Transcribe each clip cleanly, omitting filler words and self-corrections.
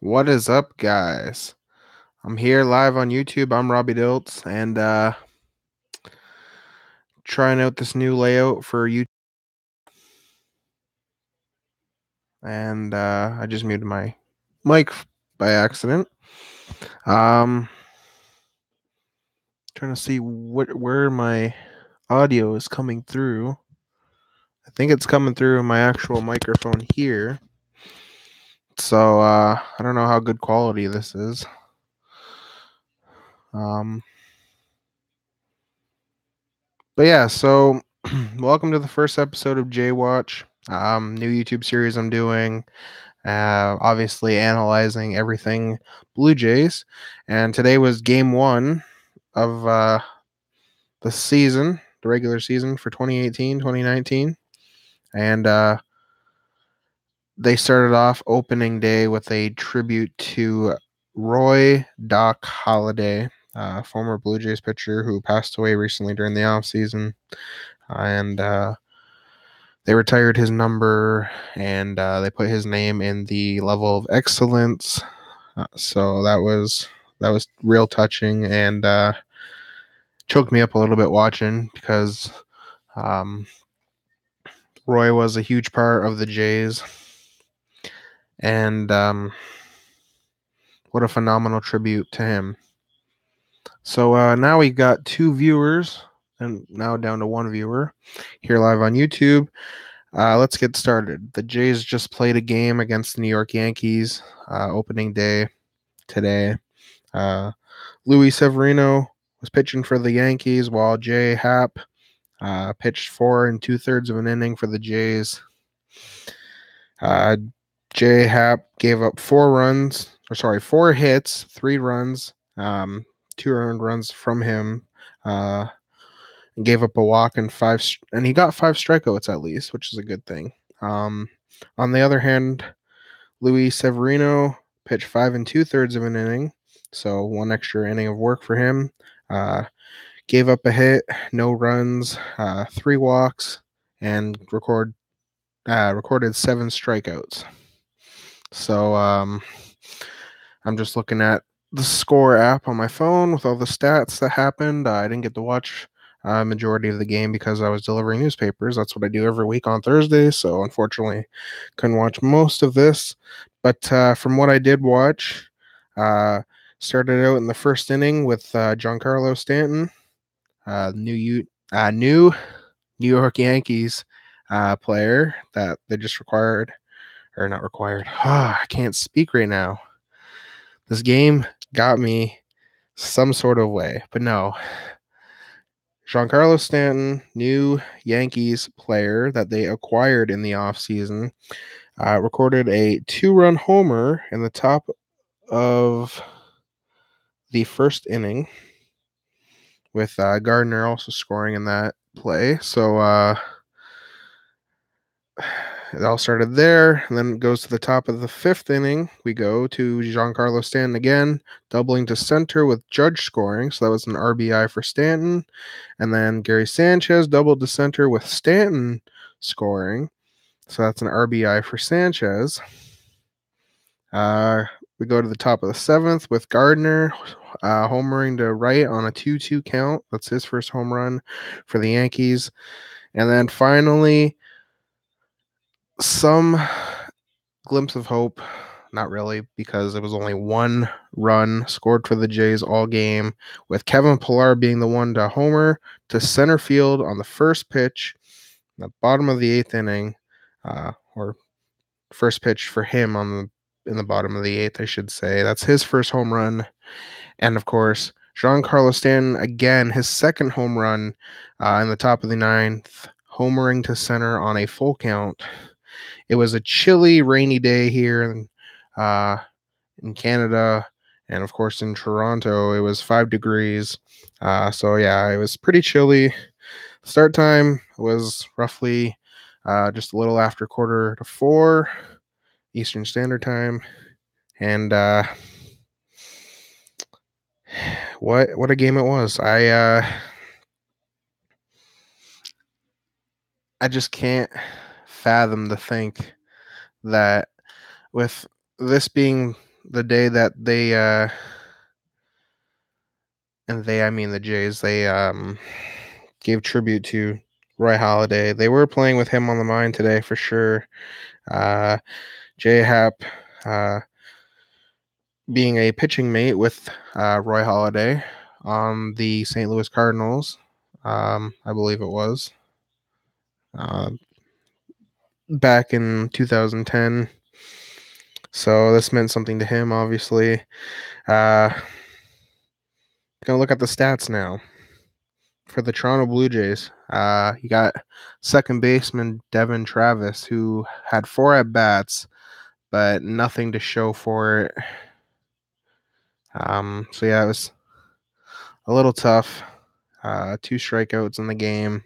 What is up, guys? I'm here live on YouTube. I'm Robbie Diltz, and trying out this new layout for YouTube. And I just muted my mic by accident. Trying to see where my audio is coming through. I think it's coming through my actual microphone here. So I don't know how good quality this is. But yeah, so welcome to the first episode of JayWatch. New YouTube series I'm doing. Obviously analyzing everything Blue Jays. And today was game one of the season, the regular season for 2018-2019. And they started off opening day with a tribute to Roy Doc Halladay, former Blue Jays pitcher who passed away recently during the offseason. And they retired his number, and they put his name in the level of excellence. So that was real touching, and choked me up a little bit watching because Roy was a huge part of the Jays, and what a phenomenal tribute to him. So now we got two viewers, and now down to one viewer here live on YouTube. Let's get started. The Jays just played a game against the New York Yankees, opening day today. Luis Severino was pitching for the Yankees, while Jay Happ pitched 4 2/3 of an inning for the Jays. Jay Happ gave up 4 hits, 3 runs, 2 earned runs from him, and gave up a walk and he got 5 strikeouts at least, which is a good thing. On the other hand, Luis Severino pitched 5 2/3 of an inning, so 1 extra inning of work for him. Gave up a hit, no runs, 3 walks, and recorded 7 strikeouts. So I'm just looking at the score app on my phone with all the stats that happened. I didn't get to watch majority of the game because I was delivering newspapers. That's what I do every week on Thursday. So unfortunately, couldn't watch most of this. But from what I did watch, started out in the first inning with Giancarlo Stanton, new New York Yankees player that they just required, or not required. I can't speak right now. This game got me some sort of way, but no. Giancarlo Stanton, new Yankees player that they acquired in the offseason, recorded a 2-run homer in the top of the first inning, with Gardner also scoring in that play. So it all started there, and then it goes to the top of the 5th inning. We go to Giancarlo Stanton again, doubling to center with Judge scoring. So that was an RBI for Stanton. And then Gary Sanchez doubled to center with Stanton scoring. So that's an RBI for Sanchez. We go to the top of the 7th with Gardner homering to right on a 2-2 count. That's his first home run for the Yankees. And then finally, some glimpse of hope. Not really, because it was only 1 run scored for the Jays all game, with Kevin Pillar being the one to homer to center field on the first pitch, the bottom of the 8th inning, or first pitch for him in the bottom of the 8th, I should say. That's his first home run. And of course, Giancarlo Stanton, again, his second home run in the top of the 9th, homering to center on a full count. It was a chilly, rainy day here in Canada, and of course in Toronto, it was 5 degrees. So yeah, it was pretty chilly. Start time was roughly just a little after 3:45 Eastern Standard Time, and what a game it was. I just can't fathom to think that with this being the day that they and they I mean the Jays, they gave tribute to Roy Halladay. They were playing with him on the mind today for sure. J Hap being a pitching mate with Roy Halladay on the St. Louis Cardinals, I believe it was, back in 2010. So this meant something to him, obviously. Gonna look at the stats now for the Toronto Blue Jays. You got second baseman Devin Travis, who had 4 at bats, but nothing to show for it. So yeah, it was a little tough. 2 strikeouts in the game.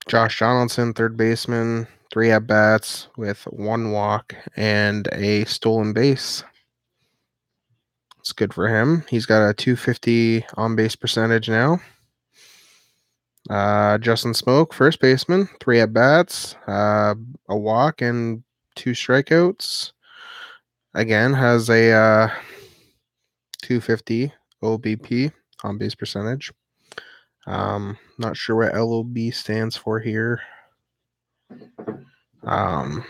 Josh Donaldson, third baseman, 3 at bats with 1 walk and a stolen base. It's good for him. He's got a 250 on base percentage now. Justin Smoke, first baseman, 3 at bats, a walk and 2 strikeouts. Again, has a 250 OBP on base percentage. Not sure what LOB stands for here. But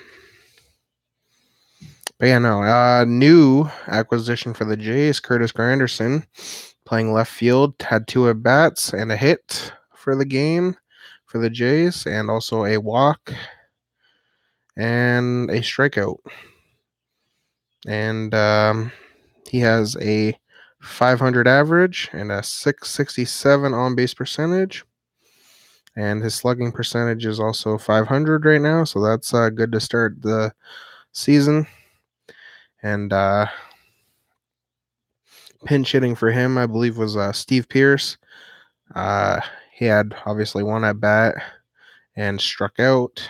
yeah, no. New acquisition for the Jays, Curtis Granderson, playing left field, had 2 at bats and a hit for the game for the Jays, and also a walk and a strikeout. And he has a 500 average and a 667 on base percentage. And his slugging percentage is also 500 right now, so that's good to start the season. And pinch hitting for him, I believe, was Steve Pearce. He had obviously 1 at bat and struck out.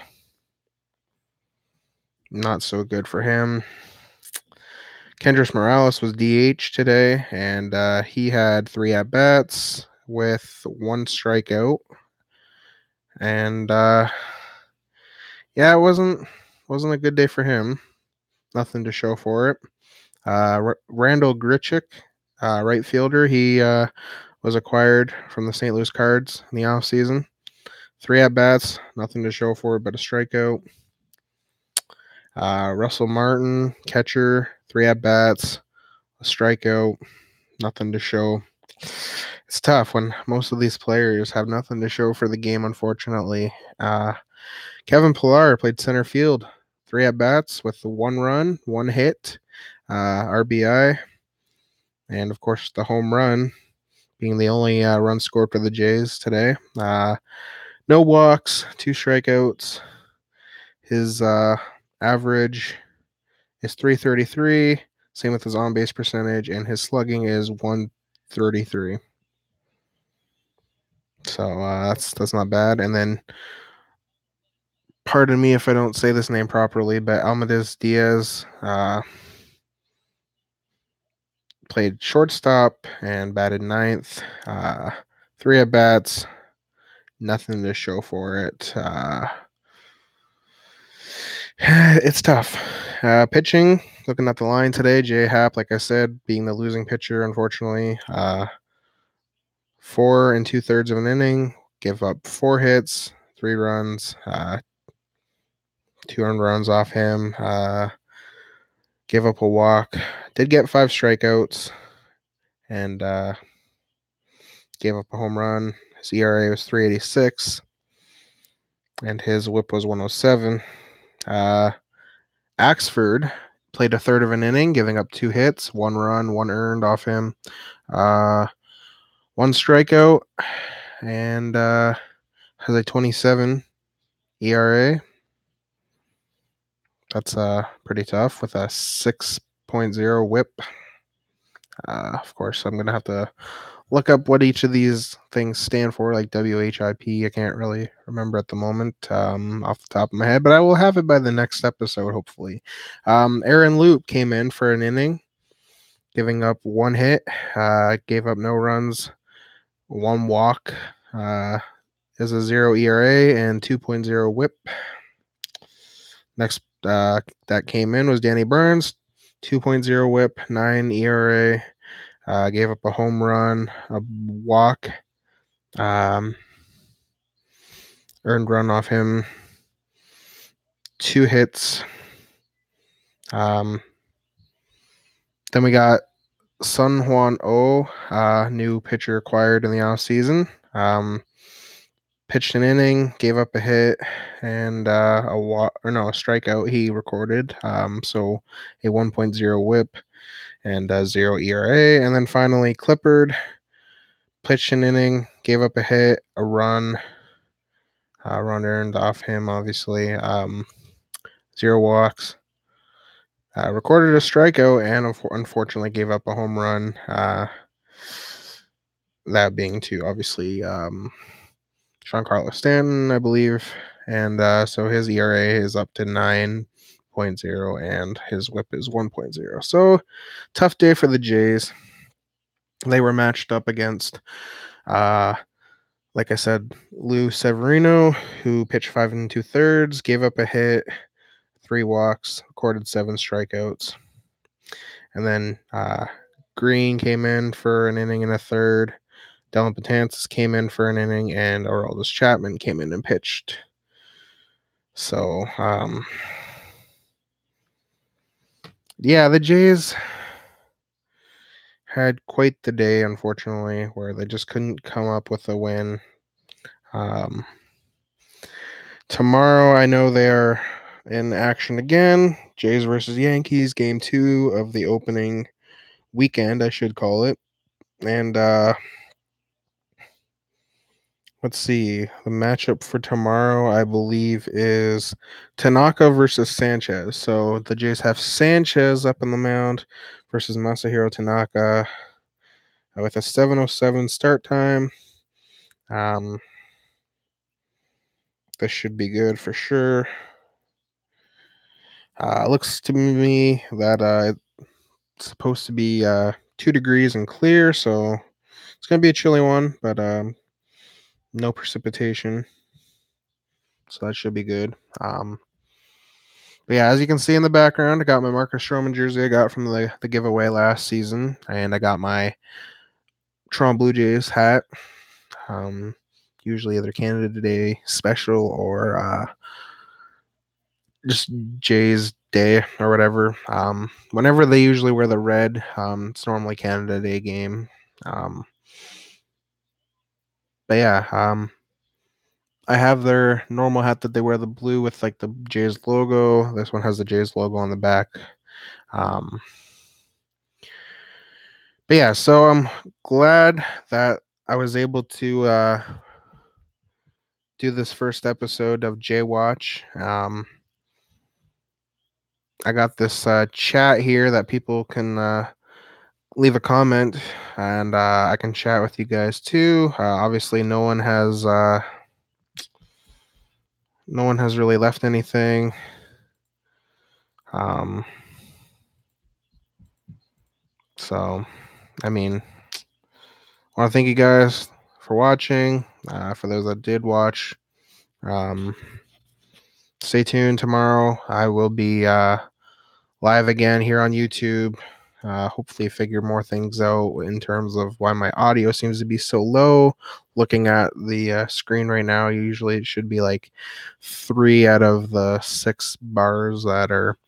Not so good for him. Kendrys Morales was DH today, and he had 3 at bats with 1 strikeout. And yeah, it wasn't a good day for him. Nothing to show for it. Randall Grichuk, right fielder, he was acquired from the St. Louis Cards in the offseason. 3 at bats, nothing to show for it but a strikeout. Russell Martin, catcher, 3 at bats, a strikeout, nothing to show. It's tough when most of these players have nothing to show for the game, unfortunately. Kevin Pillar played center field, 3 at bats with 1 run, 1 hit, RBI, and of course the home run, being the only run scored for the Jays today. No walks, 2 strikeouts. His average is 333. Same with his on-base percentage, and his slugging is 133. So that's not bad. And then, pardon me if I don't say this name properly, but Almudez Diaz played shortstop and batted 9th. 3 at bats, nothing to show for it. It's tough. Pitching, looking at the line today, J Hap, like I said, being the losing pitcher, unfortunately. 4 2/3 of an inning, give up 4 hits, 3 runs, 2 earned runs off him, gave up a walk, did get 5 strikeouts, and gave up a home run. His ERA was 3.86, and his WHIP was 107. Axford played a third of an inning, giving up 2 hits, 1 run, 1 earned off him, 1 strikeout, and has a 27 ERA. That's pretty tough with a 6.0 WHIP. Of course, I'm going to have to look up what each of these things stand for, like WHIP. I can't really remember at the moment off the top of my head, but I will have it by the next episode, hopefully. Aaron Loop came in for an inning, giving up 1 hit, gave up no runs, 1 walk, is a 0 ERA and 2.0 WHIP. Next that came in was Danny Burns, 2.0 whip, 9 ERA. Gave up a home run, a walk, earned run off him, 2 hits. Then we got Sun Hwan Oh, new pitcher acquired in the offseason. Pitched an inning, gave up a hit, and a strikeout he recorded. So a 1.0 whip and 0 ERA. And then finally, Clippard pitched an inning, gave up a hit, a run earned off him, obviously. 0 walks. Recorded a strikeout and unfortunately gave up a home run. That being to obviously Giancarlo Stanton, I believe. And so his ERA is up to 9.0 and his whip is 1.0. So tough day for the Jays. They were matched up against, like I said, Lou Severino, who pitched 5 2/3, gave up a hit, 3 walks, recorded 7 strikeouts. And then Green came in for an inning and a third. Dellin Betances came in for an inning, and Aroldis Chapman came in and pitched. So, yeah, the Jays had quite the day, unfortunately, where they just couldn't come up with a win. Tomorrow, I know they are in action again. Jays versus Yankees, game 2 of the opening weekend, I should call it. And let's see. The matchup for tomorrow, I believe, is Tanaka versus Sanchez. So the Jays have Sanchez up in the mound versus Masahiro Tanaka with a 7:07 start time. This should be good for sure. Looks to me that it's supposed to be 2 degrees and clear, so it's going to be a chilly one, but no precipitation. So that should be good. But yeah, as you can see in the background, I got my Marcus Stroman jersey I got from the giveaway last season, and I got my Toronto Blue Jays hat. Usually either Canada Day special or just Jays Day or whatever. Whenever they usually wear the red, it's normally Canada Day game. But yeah, I have their normal hat that they wear, the blue with like the Jays logo. This one has the Jays logo on the back. But yeah, so I'm glad that I was able to do this first episode of JayWatch. I got this chat here that people can leave a comment, and I can chat with you guys too. Obviously, no one has really left anything. So, I mean, I want to thank you guys for watching. For those that did watch, stay tuned tomorrow. I will be live again here on YouTube. Hopefully figure more things out in terms of why my audio seems to be so low. Looking at the screen right now, usually it should be like 3 out of the 6 bars that are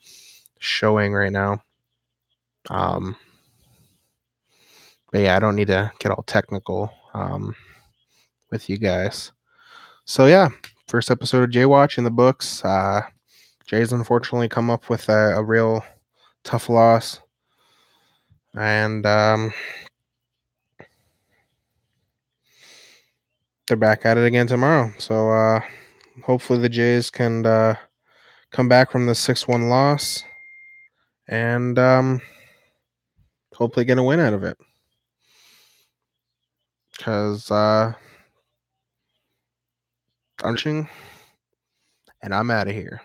showing right now. But yeah, I don't need to get all technical with you guys. So yeah, first episode of JayWatch in the books. Jay's unfortunately come up with a real tough loss. And they're back at it again tomorrow. So hopefully the Jays can come back from the 6-1 loss and hopefully get a win out of it. Because I'm and I'm out of here.